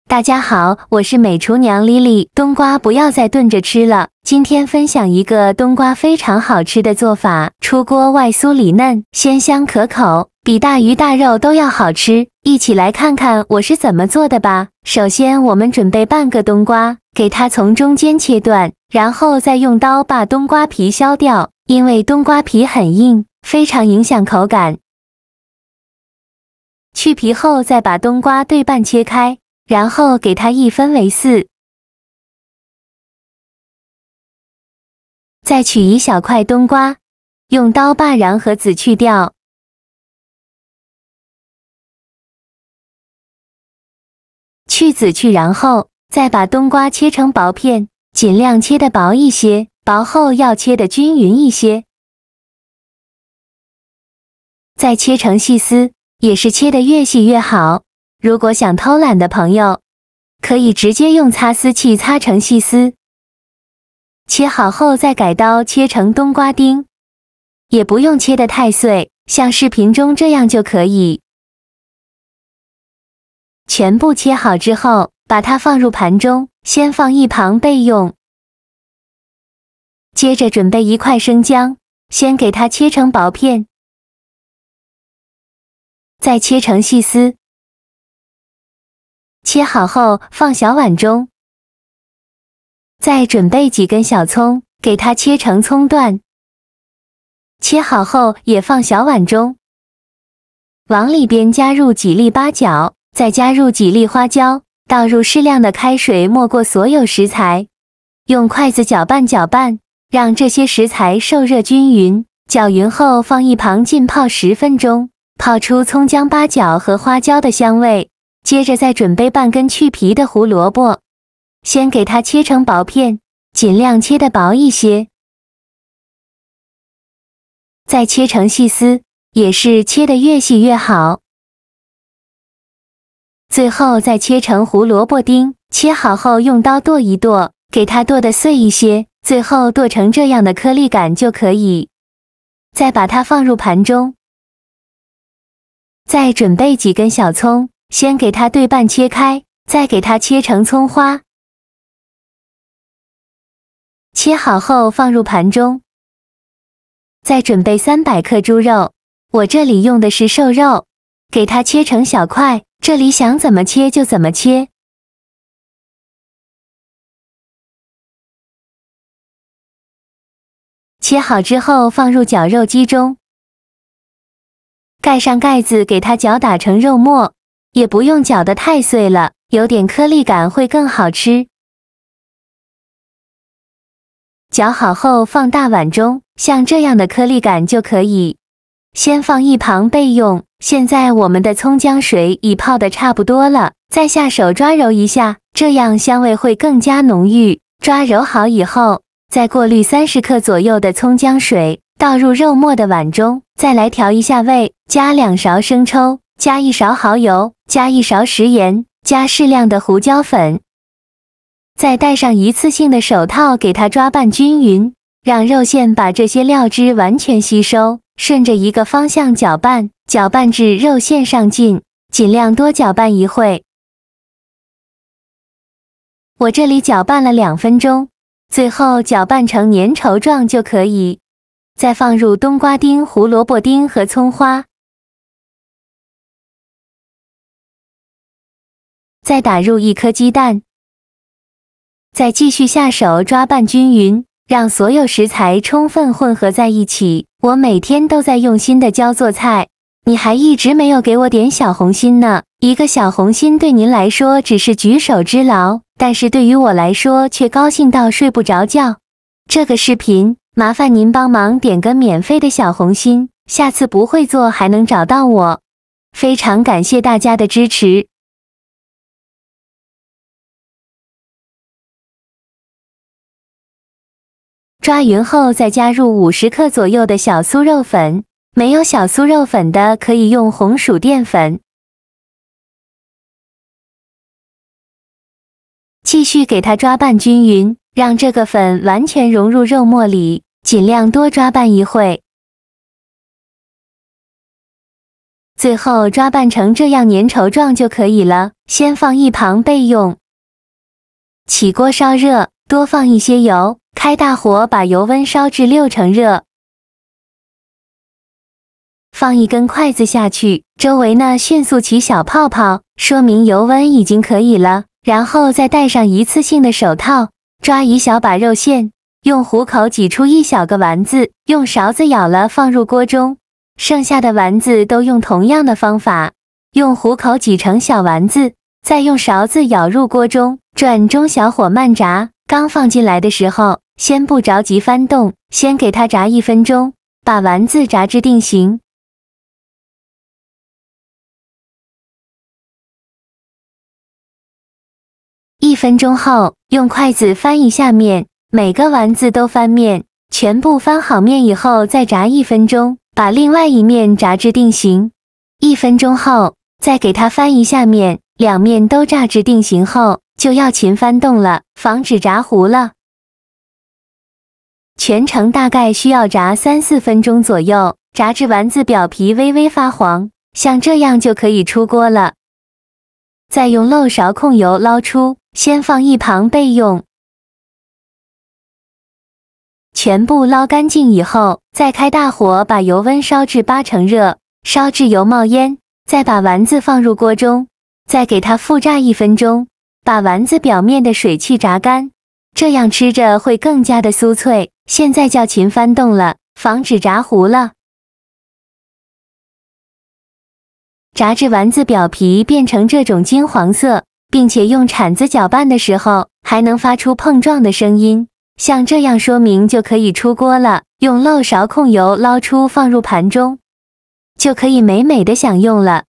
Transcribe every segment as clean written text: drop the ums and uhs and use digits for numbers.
大家好，我是美厨娘莉莉。冬瓜不要再炖着吃了，今天分享一个冬瓜非常好吃的做法，出锅外酥里嫩，鲜香可口，比大鱼大肉都要好吃。一起来看看我是怎么做的吧。首先我们准备半个冬瓜，给它从中间切断，然后再用刀把冬瓜皮削掉，因为冬瓜皮很硬，非常影响口感。去皮后再把冬瓜对半切开，然后给它一分为四，再取一小块冬瓜，用刀把瓤和籽去掉，去籽去瓤后，再把冬瓜切成薄片，尽量切得薄一些，薄后要切得均匀一些，再切成细丝，也是切得越细越好。如果想偷懒的朋友，可以直接用擦丝器擦成细丝。切好后再改刀切成冬瓜丁，也不用切得太碎，像视频中这样就可以。全部切好之后，把它放入盘中，先放一旁备用。接着准备一块生姜，先给它切成薄片，再切成细丝。切好后放小碗中，再准备几根小葱，给它切成葱段。切好后也放小碗中，往里边加入几粒八角，再加入几粒花椒，倒入适量的开水没过所有食材，用筷子搅拌搅拌，让这些食材受热均匀。搅匀后放一旁浸泡10分钟，泡出葱姜八角和花椒的香味。接着再准备半根去皮的胡萝卜，先给它切成薄片，尽量切得薄一些，再切成细丝，也是切得越细越好。最后再切成胡萝卜丁，切好后用刀剁一剁，给它剁得碎一些，最后剁成这样的颗粒感就可以。再把它放入盘中，再准备几根小葱，先给它对半切开，再给它切成葱花。切好后放入盘中，再准备300克猪肉，我这里用的是瘦肉，给它切成小块，这里想怎么切就怎么切。切好之后放入绞肉机中，盖上盖子给它搅打成肉末，也不用搅得太碎了，有点颗粒感会更好吃。搅好后放大碗中，像这样的颗粒感就可以。先放一旁备用。现在我们的葱姜水已泡得差不多了，再下手抓揉一下，这样香味会更加浓郁。抓揉好以后，再过滤30克左右的葱姜水，倒入肉末的碗中，再来调一下味，加2勺生抽，加1勺蚝油，加1勺食盐，加适量的胡椒粉。再戴上一次性的手套，给它抓拌均匀，让肉馅把这些料汁完全吸收，顺着一个方向搅拌，搅拌至肉馅上劲，尽量多搅拌一会。我这里搅拌了2分钟，最后搅拌成粘稠状就可以。再放入冬瓜丁、胡萝卜丁和葱花，再打入1颗鸡蛋，再继续下手抓拌均匀，让所有食材充分混合在一起。我每天都在用心的教做菜，你还一直没有给我点小红心呢。一个小红心对您来说只是举手之劳，但是对于我来说却高兴到睡不着觉。这个视频麻烦您帮忙点个免费的小红心，下次不会做还能找到我。非常感谢大家的支持。抓匀后再加入50克左右的小酥肉粉，没有小酥肉粉的可以用红薯淀粉。继续给它抓拌均匀，让这个粉完全融入肉末里，尽量多抓拌一会。最后抓拌成这样粘稠状就可以了，先放一旁备用。起锅烧热，多放一些油，开大火把油温烧至6成热。放一根筷子下去，周围呢迅速起小泡泡，说明油温已经可以了。然后再戴上一次性的手套，抓一小把肉馅，用虎口挤出一小个丸子，用勺子舀了放入锅中。剩下的丸子都用同样的方法，用虎口挤成小丸子，再用勺子舀入锅中，转中小火慢炸。刚放进来的时候，先不着急翻动，先给它炸1分钟，把丸子炸至定型。1分钟后，用筷子翻一下面，每个丸子都翻面，全部翻好面以后再炸1分钟，把另外一面炸至定型。1分钟后，再给它翻一下面，两面都炸至定型后，就要勤翻动了，防止炸糊了。全程大概需要炸3-4分钟左右，炸至丸子表皮微微发黄，像这样就可以出锅了。再用漏勺控油捞出，先放一旁备用。全部捞干净以后，再开大火把油温烧至8成热，烧至油冒烟，再把丸子放入锅中，再给它复炸1分钟，把丸子表面的水汽炸干，这样吃着会更加的酥脆。现在叫勤翻动了，防止炸糊了。炸至丸子表皮变成这种金黄色，并且用铲子搅拌的时候还能发出碰撞的声音，像这样说明就可以出锅了。用漏勺控油捞出放入盘中，就可以美美的享用了。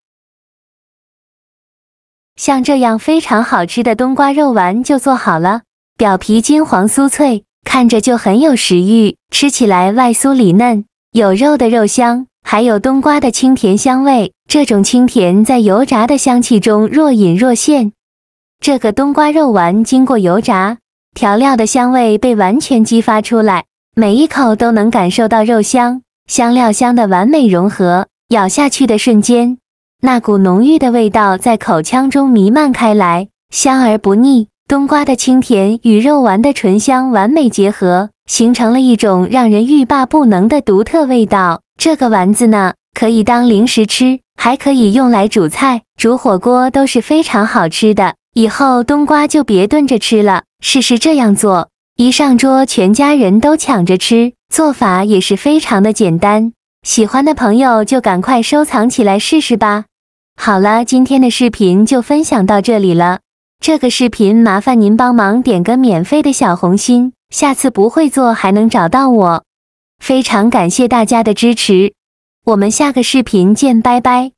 像这样非常好吃的冬瓜肉丸就做好了，表皮金黄酥脆，看着就很有食欲，吃起来外酥里嫩，有肉的肉香，还有冬瓜的清甜香味。这种清甜在油炸的香气中若隐若现。这个冬瓜肉丸经过油炸，调料的香味被完全激发出来，每一口都能感受到肉香、香料香的完美融合。咬下去的瞬间，那股浓郁的味道在口腔中弥漫开来，香而不腻。冬瓜的清甜与肉丸的醇香完美结合，形成了一种让人欲罢不能的独特味道。这个丸子呢，可以当零食吃，还可以用来煮菜、煮火锅，都是非常好吃的。以后冬瓜就别炖着吃了，试试这样做，一上桌全家人都抢着吃，做法也是非常的简单。喜欢的朋友就赶快收藏起来试试吧。好了，今天的视频就分享到这里了。这个视频麻烦您帮忙点个免费的小红心，下次不会做还能找到我。非常感谢大家的支持，我们下个视频见，拜拜。